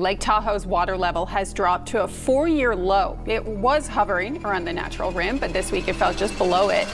Lake Tahoe's water level has dropped to a 4-year low. It was hovering around the natural rim, but this week it fell just below it.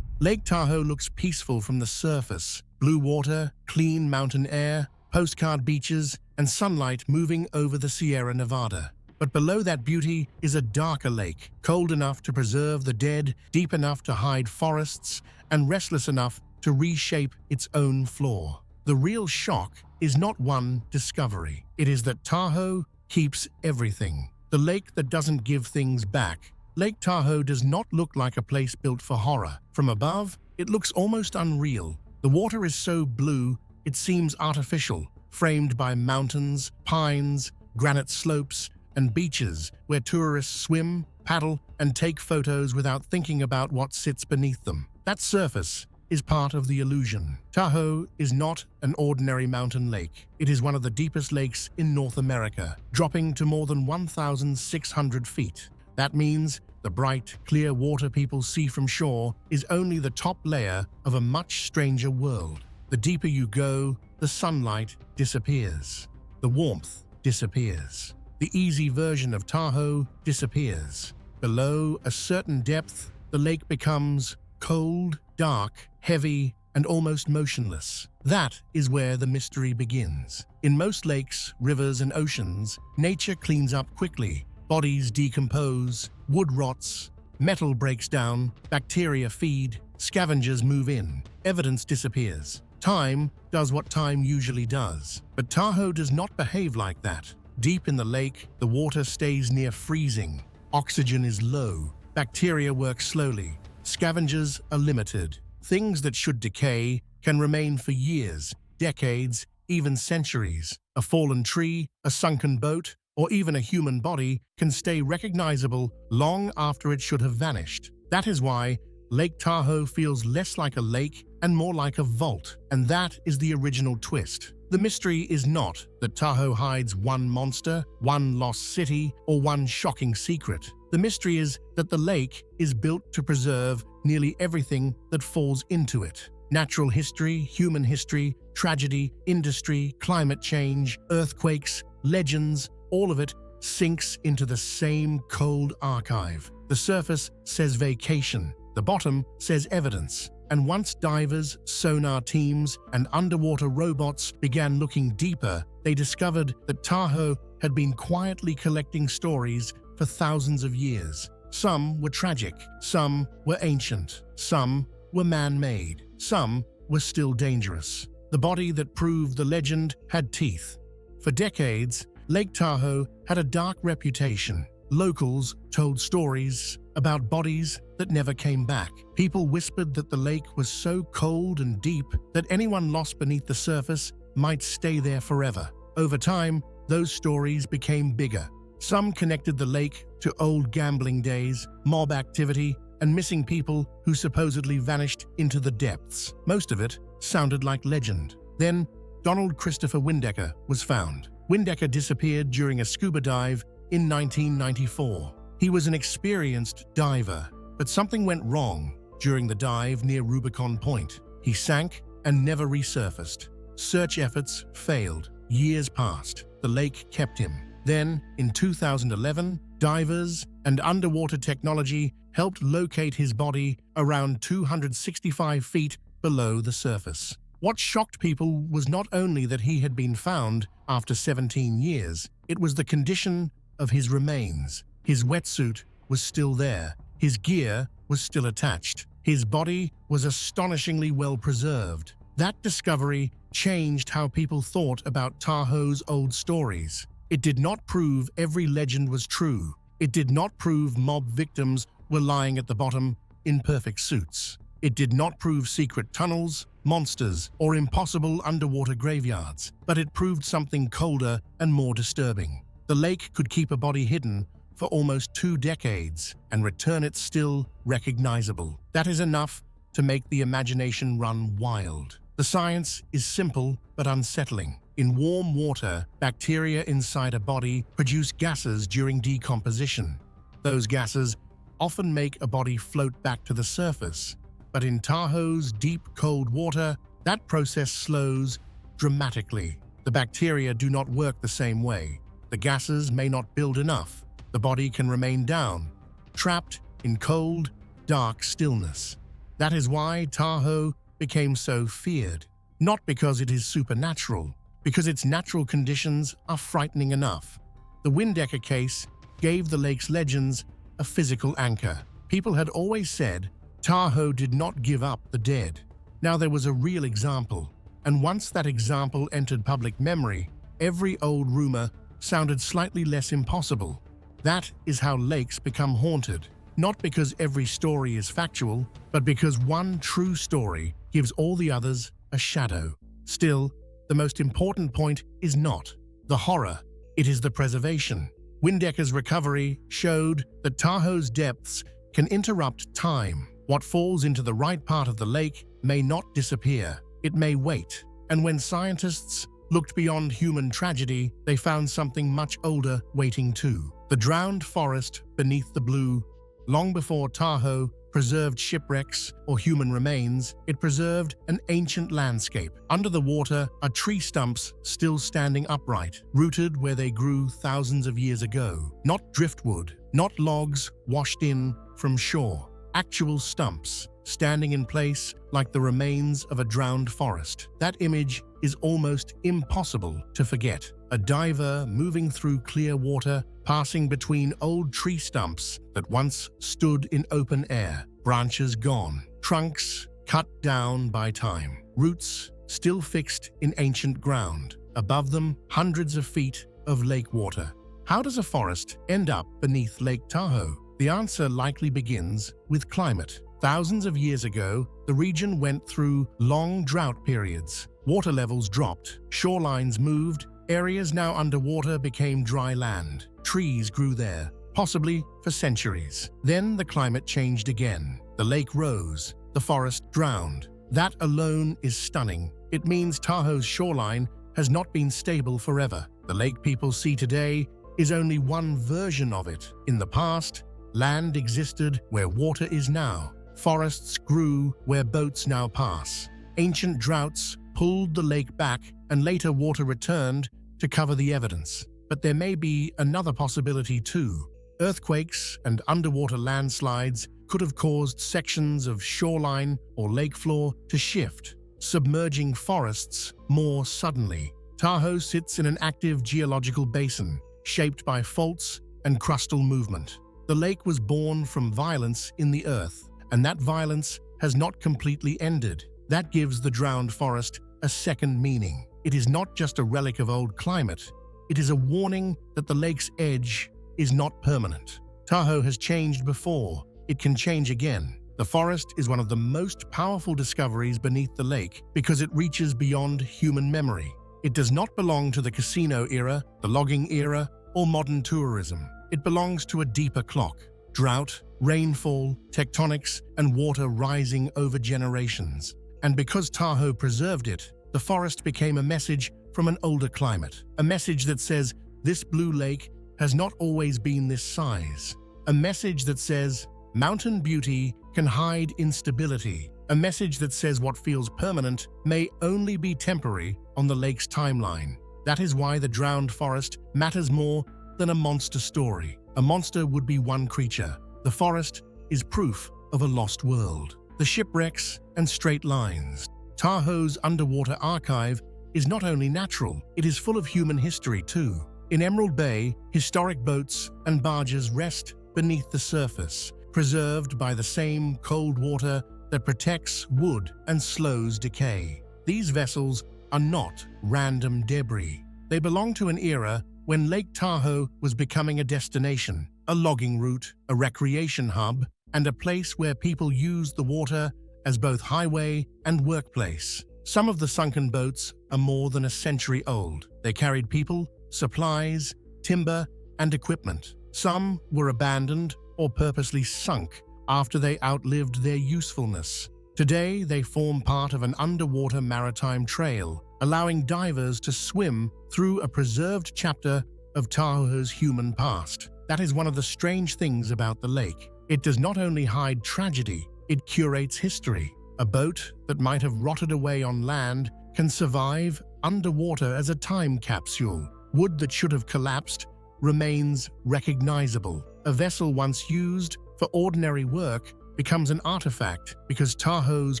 Lake Tahoe looks peaceful from the surface. Blue water, clean mountain air, postcard beaches, and sunlight moving over the Sierra Nevada. But below that beauty is a darker lake, cold enough to preserve the dead, deep enough to hide forests, and restless enough to reshape its own floor. The real shock is not one discovery. It is that Tahoe keeps everything. The lake that doesn't give things back. Lake Tahoe does not look like a place built for horror. From above, it looks almost unreal. The water is so blue, it seems artificial, framed by mountains, pines, granite slopes, and beaches where tourists swim, paddle, and take photos without thinking about what sits beneath them. That surface is part of the illusion. Tahoe is not an ordinary mountain lake. It is one of the deepest lakes in North America, dropping to more than 1,600 feet. That means the bright, clear water people see from shore is only the top layer of a much stranger world. The deeper you go, the sunlight disappears. The warmth disappears. The easy version of Tahoe disappears. Below a certain depth, the lake becomes cold, dark, heavy, and almost motionless. That is where the mystery begins. In most lakes, rivers, and oceans, nature cleans up quickly. Bodies decompose, wood rots, metal breaks down, bacteria feed, scavengers move in, evidence disappears. Time does what time usually does. But Tahoe does not behave like that. Deep in the lake, the water stays near freezing. Oxygen is low. Bacteria work slowly. Scavengers are limited. Things that should decay can remain for years, decades, even centuries. A fallen tree, a sunken boat, or even a human body can stay recognizable long after it should have vanished. That is why Lake Tahoe feels less like a lake and more like a vault, and that is the original twist. The mystery is not that Tahoe hides one monster, one lost city, or one shocking secret. The mystery is that the lake is built to preserve nearly everything that falls into it. Natural history, human history, tragedy, industry, climate change, earthquakes, legends, all of it sinks into the same cold archive. The surface says vacation, the bottom says evidence. And once divers, sonar teams, and underwater robots began looking deeper, they discovered that Tahoe had been quietly collecting stories for thousands of years. Some were tragic, some were ancient, some were man-made, some were still dangerous. The body that proved the legend had teeth. For decades, Lake Tahoe had a dark reputation. Locals told stories about bodies that never came back. People whispered that the lake was so cold and deep that anyone lost beneath the surface might stay there forever. Over time, those stories became bigger. Some connected the lake to old gambling days, mob activity, and missing people who supposedly vanished into the depths. Most of it sounded like legend. Then, Donald Christopher Windecker was found. Windecker disappeared during a scuba dive in 1994. He was an experienced diver, but something went wrong during the dive near Rubicon Point. He sank and never resurfaced. Search efforts failed. Years passed. The lake kept him. Then, in 2011, divers and underwater technology helped locate his body around 265 feet below the surface. What shocked people was not only that he had been found after 17 years, it was the condition of his remains. His wetsuit was still there. His gear was still attached. His body was astonishingly well preserved. That discovery changed how people thought about Tahoe's old stories. It did not prove every legend was true. It did not prove mob victims were lying at the bottom in perfect suits. It did not prove secret tunnels, monsters, or impossible underwater graveyards. But it proved something colder and more disturbing. The lake could keep a body hidden for almost 2 decades and return it still recognizable. That is enough to make the imagination run wild. The science is simple but unsettling. In warm water, bacteria inside a body produce gases during decomposition. Those gases often make a body float back to the surface. But in Tahoe's deep, cold water, that process slows dramatically. The bacteria do not work the same way. The gases may not build enough. The body can remain down, trapped in cold, dark stillness. That is why Tahoe became so feared. Not because it is supernatural, because its natural conditions are frightening enough. The Windecker case gave the lake's legends a physical anchor. People had always said Tahoe did not give up the dead. Now there was a real example, and once that example entered public memory, every old rumor sounded slightly less impossible. That is how lakes become haunted, not because every story is factual, but because one true story gives all the others a shadow. Still, the most important point is not the horror, it is the preservation. Windecker's recovery showed that Tahoe's depths can interrupt time. What falls into the right part of the lake may not disappear, it may wait. And when scientists looked beyond human tragedy, they found something much older waiting too. The drowned forest beneath the blue. Long before Tahoe preserved shipwrecks or human remains, it preserved an ancient landscape. Under the water are tree stumps still standing upright, rooted where they grew thousands of years ago. Not driftwood, not logs washed in from shore. Actual stumps, standing in place like the remains of a drowned forest. That image is almost impossible to forget. A diver moving through clear water, passing between old tree stumps that once stood in open air, branches gone, trunks cut down by time, roots still fixed in ancient ground. Above them, hundreds of feet of lake water. How does a forest end up beneath Lake Tahoe? The answer likely begins with climate. Thousands of years ago, the region went through long drought periods. Water levels dropped, shorelines moved, areas now underwater became dry land. Trees grew there, possibly for centuries. Then the climate changed again. The lake rose, the forest drowned. That alone is stunning. It means Tahoe's shoreline has not been stable forever. The lake people see today is only one version of it. In the past, land existed where water is now. Forests grew where boats now pass. Ancient droughts pulled the lake back, and later water returned to cover the evidence. But there may be another possibility too. Earthquakes and underwater landslides could have caused sections of shoreline or lake floor to shift, submerging forests more suddenly. Tahoe sits in an active geological basin, shaped by faults and crustal movement. The lake was born from violence in the earth, and that violence has not completely ended. That gives the drowned forest a second meaning. It is not just a relic of old climate, it is a warning that the lake's edge is not permanent. Tahoe has changed before, it can change again. The forest is one of the most powerful discoveries beneath the lake because it reaches beyond human memory. It does not belong to the casino era, the logging era, or modern tourism. It belongs to a deeper clock. Drought, rainfall, tectonics, and water rising over generations. And because Tahoe preserved it, the forest became a message from an older climate. A message that says, this blue lake has not always been this size. A message that says, mountain beauty can hide instability. A message that says what feels permanent may only be temporary on the lake's timeline. That is why the drowned forest matters more than a monster story. A monster would be one creature. The forest is proof of a lost world. The shipwrecks and straight lines. Tahoe's underwater archive is not only natural, it is full of human history too. In Emerald Bay, historic boats and barges rest beneath the surface, preserved by the same cold water that protects wood and slows decay. These vessels are not random debris. They belong to an era when Lake Tahoe was becoming a destination, a logging route, a recreation hub, and a place where people used the water as both highway and workplace. Some of the sunken boats are more than a century old. They carried people, supplies, timber, and equipment. Some were abandoned or purposely sunk after they outlived their usefulness. Today, they form part of an underwater maritime trail, allowing divers to swim through a preserved chapter of Tahoe's human past. That is one of the strange things about the lake. It does not only hide tragedy, it curates history. A boat that might have rotted away on land can survive underwater as a time capsule. Wood that should have collapsed remains recognizable. A vessel once used for ordinary work becomes an artifact because Tahoe's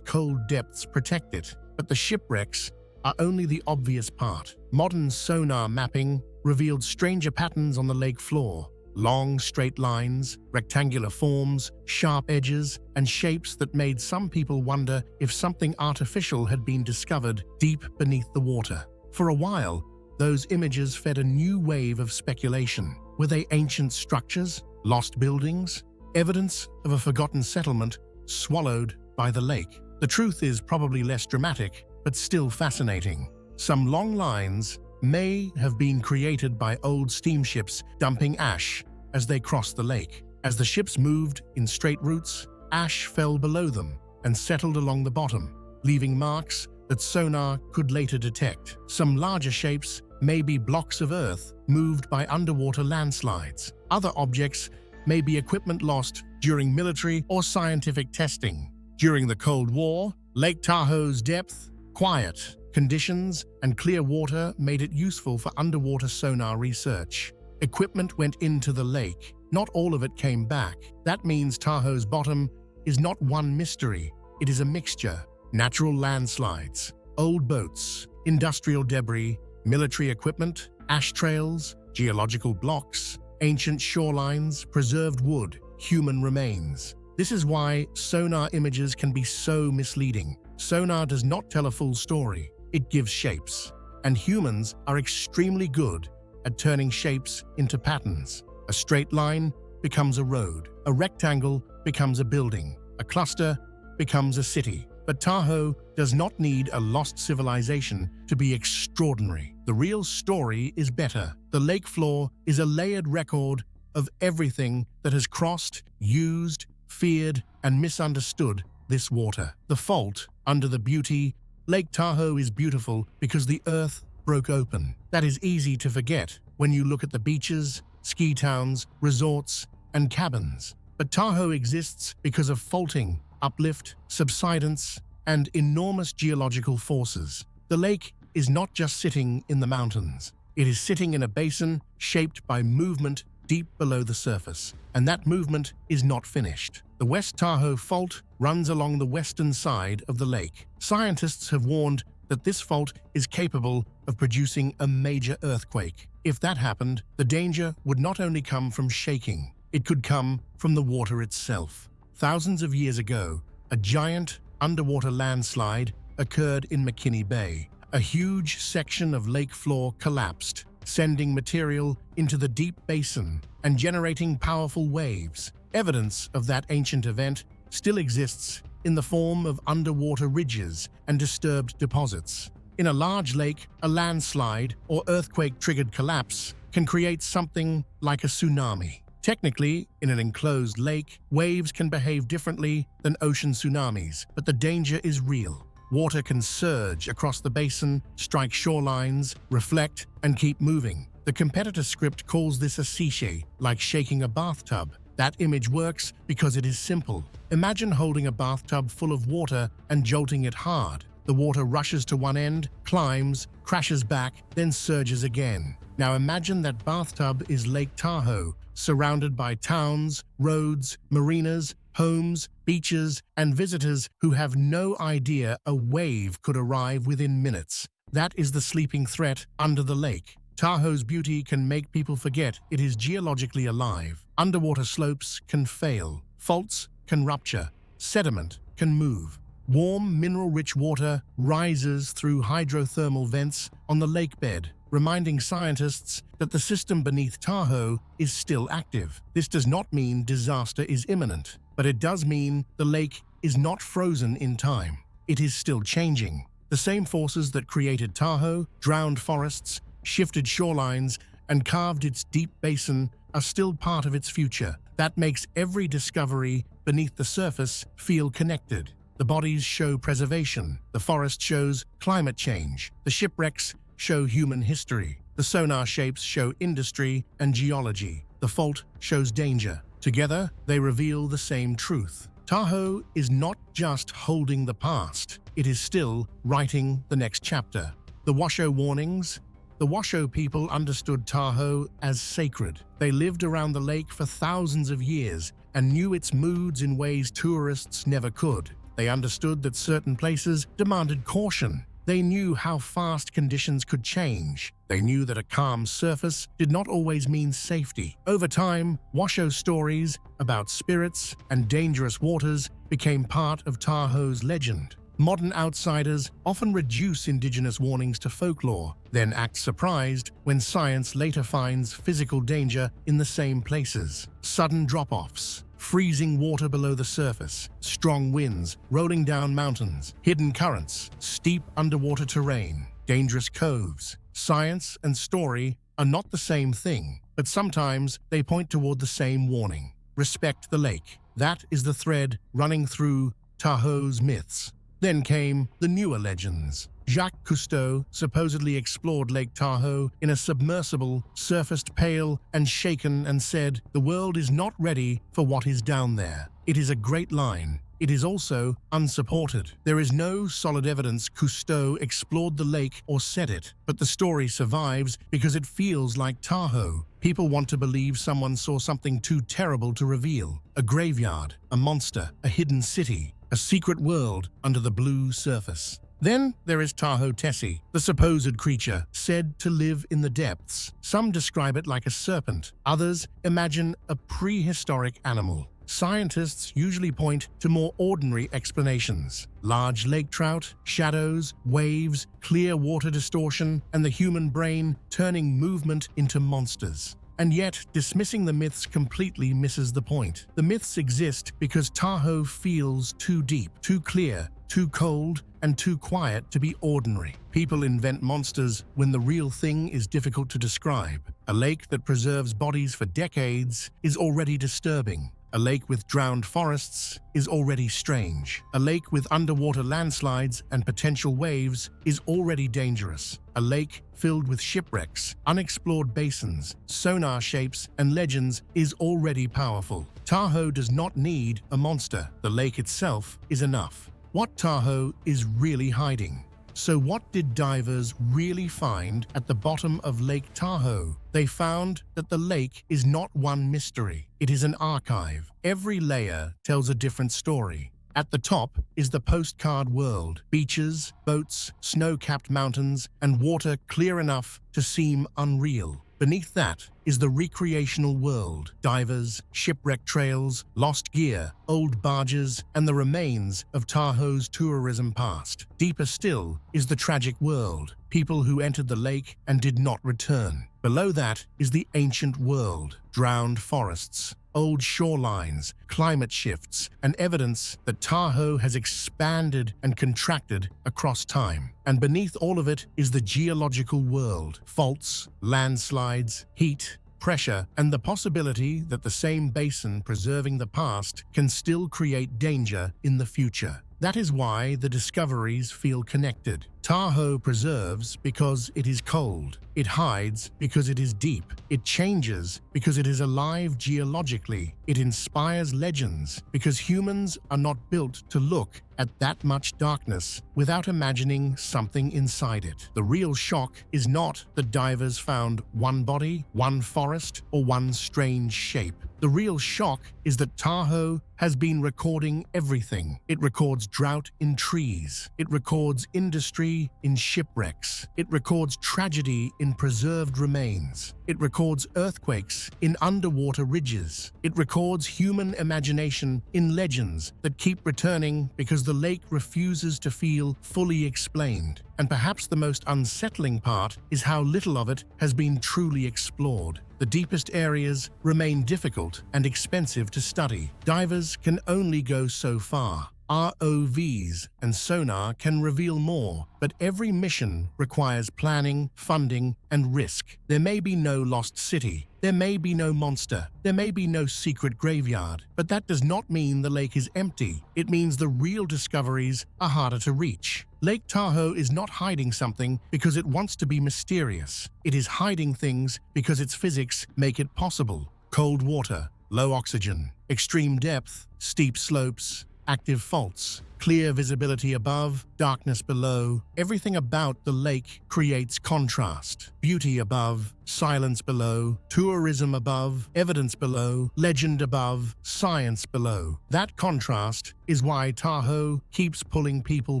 cold depths protect it. But the shipwrecks are only the obvious part. Modern sonar mapping revealed stranger patterns on the lake floor. Long, straight lines, rectangular forms, sharp edges, and shapes that made some people wonder if something artificial had been discovered deep beneath the water. For a while, those images fed a new wave of speculation. Were they ancient structures, lost buildings, evidence of a forgotten settlement swallowed by the lake? The truth is probably less dramatic, but still fascinating. Some long lines may have been created by old steamships dumping ash as they crossed the lake. As the ships moved in straight routes, ash fell below them and settled along the bottom, leaving marks that sonar could later detect. Some larger shapes may be blocks of earth moved by underwater landslides. Other objects may be equipment lost during military or scientific testing. During the Cold War, Lake Tahoe's depth, quiet conditions, and clear water made it useful for underwater sonar research. Equipment went into the lake. Not all of it came back. That means Tahoe's bottom is not one mystery. It is a mixture. Natural landslides, old boats, industrial debris, military equipment, ash trails, geological blocks, ancient shorelines, preserved wood, human remains. This is why sonar images can be so misleading. Sonar does not tell a full story. It gives shapes. And humans are extremely good at turning shapes into patterns. A straight line becomes a road. A rectangle becomes a building. A cluster becomes a city. But Tahoe does not need a lost civilization to be extraordinary. The real story is better. The lake floor is a layered record of everything that has crossed, used, feared, and misunderstood this water. The fault under the beauty. Lake Tahoe is beautiful because the earth broke open. That is easy to forget when you look at the beaches, ski towns, resorts, and cabins. But Tahoe exists because of faulting, uplift, subsidence, and enormous geological forces. The lake is not just sitting in the mountains. It is sitting in a basin shaped by movement deep below the surface, and that movement is not finished. The West Tahoe Fault runs along the western side of the lake. Scientists have warned that this fault is capable of producing a major earthquake. If that happened, the danger would not only come from shaking, it could come from the water itself. Thousands of years ago, a giant underwater landslide occurred in McKinney Bay. A huge section of lake floor collapsed, sending material into the deep basin and generating powerful waves. Evidence of that ancient event still exists in the form of underwater ridges and disturbed deposits. In a large lake, a landslide or earthquake-triggered collapse can create something like a tsunami. Technically, in an enclosed lake, waves can behave differently than ocean tsunamis, but the danger is real. Water can surge across the basin, strike shorelines, reflect, and keep moving. The competitor script calls this a seashake, like shaking a bathtub. That image works because it is simple. Imagine holding a bathtub full of water and jolting it hard. The water rushes to one end, climbs, crashes back, then surges again. Now imagine that bathtub is Lake Tahoe, surrounded by towns, roads, marinas, homes, beaches, and visitors who have no idea a wave could arrive within minutes. That is the sleeping threat under the lake. Tahoe's beauty can make people forget it is geologically alive. Underwater slopes can fail, faults can rupture, sediment can move. Warm, mineral-rich water rises through hydrothermal vents on the lake bed, reminding scientists that the system beneath Tahoe is still active. This does not mean disaster is imminent, but it does mean the lake is not frozen in time. It is still changing. The same forces that created Tahoe, drowned forests, shifted shorelines, and carved its deep basin are still part of its future. That makes every discovery beneath the surface feel connected. The bodies show preservation. The forest shows climate change. The shipwrecks show human history. The sonar shapes show industry and geology. The fault shows danger. Together, they reveal the same truth. Tahoe is not just holding the past. It is still writing the next chapter. The Washoe warnings. The Washoe people understood Tahoe as sacred. They lived around the lake for thousands of years and knew its moods in ways tourists never could. They understood that certain places demanded caution. They knew how fast conditions could change. They knew that a calm surface did not always mean safety. Over time, Washoe stories about spirits and dangerous waters became part of Tahoe's legend. Modern outsiders often reduce indigenous warnings to folklore, then act surprised when science later finds physical danger in the same places. Sudden drop-offs, freezing water below the surface, strong winds rolling down mountains, hidden currents, steep underwater terrain, dangerous coves. Science and story are not the same thing, but sometimes they point toward the same warning. Respect the lake. That is the thread running through Tahoe's myths. Then came the newer legends. Jacques Cousteau supposedly explored Lake Tahoe in a submersible, surfaced pale and shaken and said, "The world is not ready for what is down there." It is a great line. It is also unsupported. There is no solid evidence Cousteau explored the lake or said it, but the story survives because it feels like Tahoe. People want to believe someone saw something too terrible to reveal. A graveyard, a monster, a hidden city, a secret world under the blue surface. Then there is Tahoe Tessie, the supposed creature said to live in the depths. Some describe it like a serpent. Others imagine a prehistoric animal. Scientists usually point to more ordinary explanations. Large lake trout, shadows, waves, clear water distortion, and the human brain turning movement into monsters. And yet, dismissing the myths completely misses the point. The myths exist because Tahoe feels too deep, too clear, too cold, and too quiet to be ordinary. People invent monsters when the real thing is difficult to describe. A lake that preserves bodies for decades is already disturbing. A lake with drowned forests is already strange. A lake with underwater landslides and potential waves is already dangerous. A lake filled with shipwrecks, unexplored basins, sonar shapes, and legends is already powerful. Tahoe does not need a monster. The lake itself is enough. What Tahoe is really hiding. So what did divers really find at the bottom of Lake Tahoe? They found that the lake is not one mystery. It is an archive. Every layer tells a different story. At the top is the postcard world. Beaches, boats, snow-capped mountains, and water clear enough to seem unreal. Beneath that is the recreational world. Divers, shipwreck trails, lost gear, old barges, and the remains of Tahoe's tourism past. Deeper still is the tragic world. People who entered the lake and did not return. Below that is the ancient world. Drowned forests, old shorelines, climate shifts, and evidence that Tahoe has expanded and contracted across time. And beneath all of it is the geological world. Faults, landslides, heat, pressure, and the possibility that the same basin preserving the past can still create danger in the future. That is why the discoveries feel connected. Tahoe preserves because it is cold. It hides because it is deep. It changes because it is alive geologically. It inspires legends because humans are not built to look at that much darkness without imagining something inside it. The real shock is not that divers found one body, one forest, or one strange shape. The real shock is that Tahoe has been recording everything. It records drought in trees. It records industry in shipwrecks. It records tragedy in preserved remains. It records earthquakes in underwater ridges. It records human imagination in legends that keep returning because the lake refuses to feel fully explained. And perhaps the most unsettling part is how little of it has been truly explored. The deepest areas remain difficult and expensive to study. Divers can only go so far. ROVs and sonar can reveal more, but every mission requires planning, funding, and risk. There may be no lost city. There may be no monster. There may be no secret graveyard. But that does not mean the lake is empty. It means the real discoveries are harder to reach. Lake Tahoe is not hiding something because it wants to be mysterious. It is hiding things because its physics make it possible. Cold water, low oxygen, extreme depth, steep slopes, active faults, clear visibility above, darkness below. Everything about the lake creates contrast. Beauty above, silence below, tourism above, evidence below, legend above, science below. That contrast is why Tahoe keeps pulling people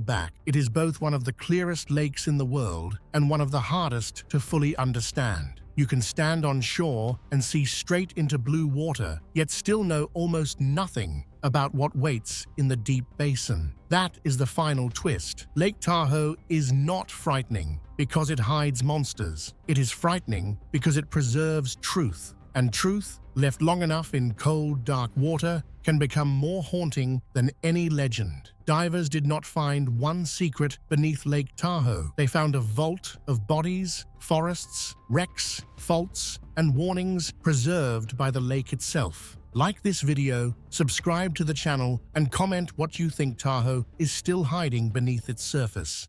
back. It is both one of the clearest lakes in the world and one of the hardest to fully understand. You can stand on shore and see straight into blue water, yet still know almost nothing about what waits in the deep basin. That is the final twist. Lake Tahoe is not frightening because it hides monsters. It is frightening because it preserves truth. And truth, left long enough in cold, dark water, can become more haunting than any legend. Divers did not find one secret beneath Lake Tahoe. They found a vault of bodies, forests, wrecks, faults, and warnings preserved by the lake itself. Like this video, subscribe to the channel, and comment what you think Tahoe is still hiding beneath its surface.